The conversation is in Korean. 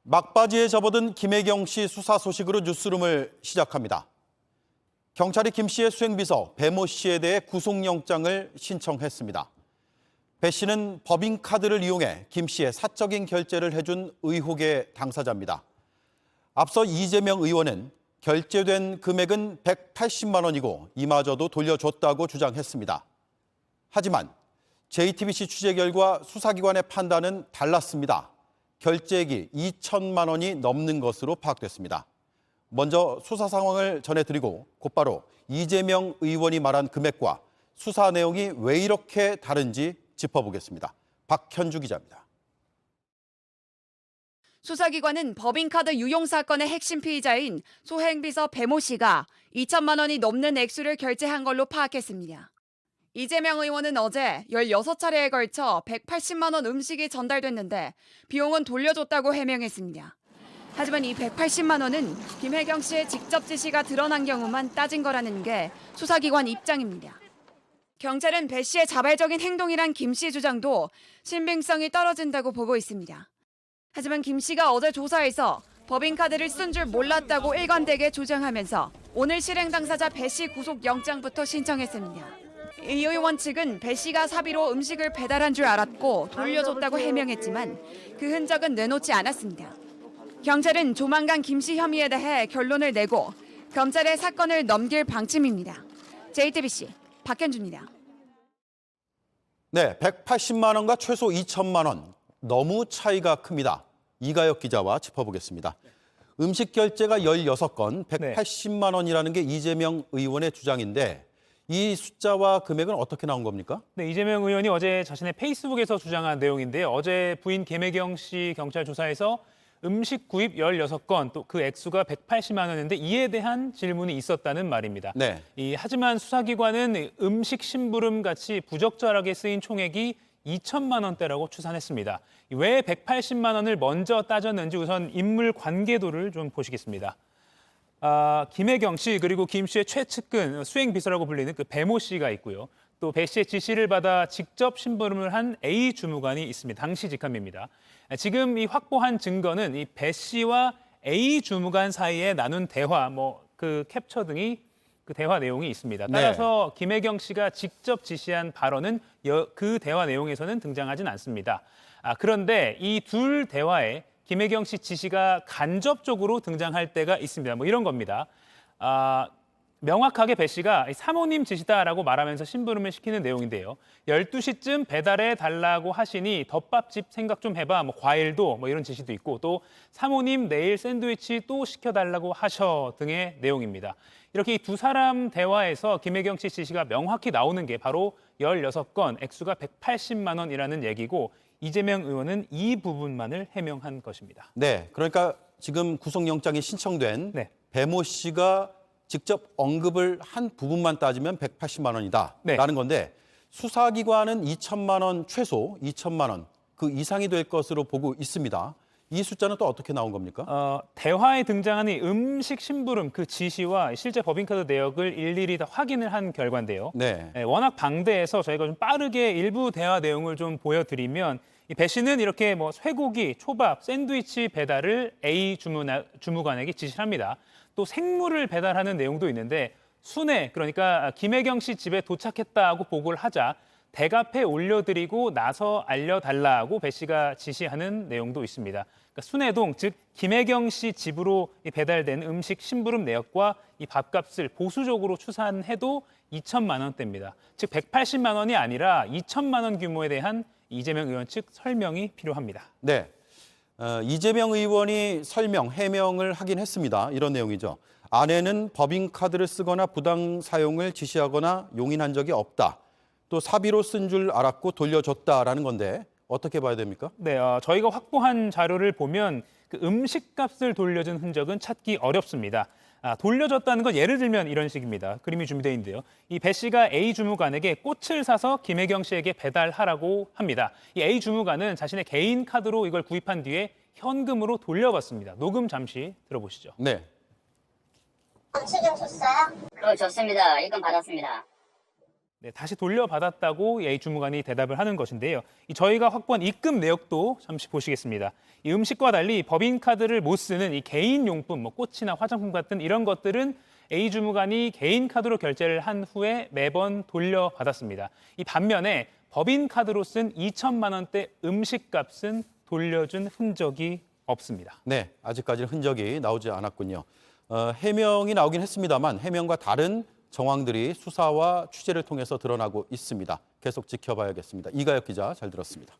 막바지에 접어든 김혜경 씨 수사 소식으로 뉴스룸을 시작합니다. 경찰이 김 씨의 수행비서 배모 씨에 대해 구속영장을 신청했습니다. 배 씨는 법인카드를 이용해 김 씨의 사적인 결제를 해준 의혹의 당사자입니다. 앞서 이재명 의원은 결제된 금액은 180만 원이고 이마저도 돌려줬다고 주장했습니다. 하지만 JTBC 취재 결과 수사기관의 판단은 달랐습니다. 결제액이 2천만 원이 넘는 것으로 파악됐습니다. 먼저 수사 상황을 전해드리고 곧바로 이재명 의원이 말한 금액과 수사 내용이 왜 이렇게 다른지 짚어보겠습니다. 박현주 기자입니다. 수사기관은 법인카드 유용 사건의 핵심 피의자인 소행비서 배모 씨가 2천만 원이 넘는 액수를 결제한 걸로 파악했습니다. 이재명 의원은 어제 16차례에 걸쳐 180만 원 음식이 전달됐는데 비용은 돌려줬다고 해명했습니다. 하지만 이 180만 원은 김혜경 씨의 직접 지시가 드러난 경우만 따진 거라는 게 수사기관 입장입니다. 경찰은 배 씨의 자발적인 행동이란 김 씨 주장도 신빙성이 떨어진다고 보고 있습니다. 하지만 김 씨가 어제 조사에서 법인카드를 쓴 줄 몰랐다고 일관되게 주장하면서 오늘 실행 당사자 배 씨 구속영장부터 신청했습니다. 이 의원 측은 배 씨가 사비로 음식을 배달한 줄 알았고 돌려줬다고 해명했지만 그 흔적은 내놓지 않았습니다. 경찰은 조만간 김 씨 혐의에 대해 결론을 내고 검찰에 사건을 넘길 방침입니다. JTBC 박현주입니다. 네, 180만 원과 최소 2천만 원. 너무 차이가 큽니다. 이가혁 기자와 짚어보겠습니다. 음식 결제가 16건, 180만 원이라는 게 이재명 의원의 주장인데 이 숫자와 금액은 어떻게 나온 겁니까? 네, 이재명 의원이 어제 자신의 페이스북에서 주장한 내용인데요. 어제 부인 김혜경 씨 경찰 조사에서 음식 구입 16건, 또 그 액수가 180만 원인데 이에 대한 질문이 있었다는 말입니다. 네. 하지만 수사기관은 음식 심부름 같이 부적절하게 쓰인 총액이 2천만 원대라고 추산했습니다. 왜 180만 원을 먼저 따졌는지 우선 인물 관계도를 좀 보시겠습니다. 김혜경 씨 그리고 김 씨의 최측근 수행비서라고 불리는 그 배모 씨가 있고요. 또 배 씨의 지시를 받아 직접 심부름을 한 A 주무관이 있습니다. 당시 직함입니다. 지금 이 확보한 증거는 이 배 씨와 A 주무관 사이에 나눈 대화, 그 캡처 등이 그 대화 내용이 있습니다. 따라서 김혜경 씨가 직접 지시한 발언은 그 대화 내용에서는 등장하진 않습니다. 그런데 이 둘 대화에 김혜경 씨 지시가 간접적으로 등장할 때가 있습니다. 이런 겁니다. 명확하게 배 씨가 사모님 지시다라고 말하면서 심부름을 시키는 내용인데요. 12시쯤 배달해 달라고 하시니 덮밥집 생각 좀 해봐. 과일도 이런 지시도 있고 또 사모님 내일 샌드위치 또 시켜달라고 하셔 등의 내용입니다. 이렇게 이 두 사람 대화에서 김혜경 씨 지시가 명확히 나오는 게 바로 16건, 액수가 180만 원이라는 얘기고 이재명 의원은 이 부분만을 해명한 것입니다. 네, 그러니까 지금 구속영장이 신청된 배모 씨가 직접 언급을 한 부분만 따지면 180만 원이다라는 건데 수사기관은 2천만 원 최소 2천만 원 그 이상이 될 것으로 보고 있습니다. 이 숫자는 또 어떻게 나온 겁니까? 대화에 등장하는 이 음식 심부름 그 지시와 실제 법인카드 내역을 일일이 다 확인을 한 결과인데요. 워낙 방대해서 저희가 좀 빠르게 일부 대화 내용을 좀 보여드리면 이 배 씨는 이렇게 쇠고기, 초밥, 샌드위치 배달을 A 주무관에게 지시를 합니다. 또 생물을 배달하는 내용도 있는데 순회, 그러니까 김혜경 씨 집에 도착했다고 보고를 하자 대갑에 올려드리고 나서 알려달라고 배 씨가 지시하는 내용도 있습니다. 그러니까 순회동, 즉 김혜경 씨 집으로 배달된 음식 심부름 내역과 이 밥값을 보수적으로 추산해도 2천만 원대입니다. 즉 180만 원이 아니라 2천만 원 규모에 대한 이재명 의원 측 설명이 필요합니다. 네, 이재명 의원이 해명을 하긴 했습니다. 이런 내용이죠. 아내는 법인카드를 쓰거나 부당 사용을 지시하거나 용인한 적이 없다. 또 사비로 쓴 줄 알았고 돌려줬다라는 건데 어떻게 봐야 됩니까? 네, 저희가 확보한 자료를 보면 그 음식값을 돌려준 흔적은 찾기 어렵습니다. 돌려줬다는 건 예를 들면 이런 식입니다. 그림이 준비되어 있는데요. 이 배 씨가 A 주무관에게 꽃을 사서 김혜경 씨에게 배달하라고 합니다. 이 A 주무관은 자신의 개인 카드로 이걸 구입한 뒤에 현금으로 돌려받습니다. 녹음 잠시 들어보시죠. 수경 줬어요? 그걸 줬습니다. 입금 받았습니다. 네, 다시 돌려받았다고 A 주무관이 대답을 하는 것인데요. 저희가 확보한 입금 내역도 잠시 보시겠습니다. 이 음식과 달리 법인카드를 못 쓰는 이 개인용품, 꽃이나 화장품 같은 이런 것들은 A 주무관이 개인 카드로 결제를 한 후에 매번 돌려받았습니다. 이 반면에 법인카드로 쓴 2천만 원대 음식값은 돌려준 흔적이 없습니다. 네, 아직까지는 흔적이 나오지 않았군요. 해명이 나오긴 했습니다만 해명과 다른 정황들이 수사와 취재를 통해서 드러나고 있습니다. 계속 지켜봐야겠습니다. 이가혁 기자 잘 들었습니다.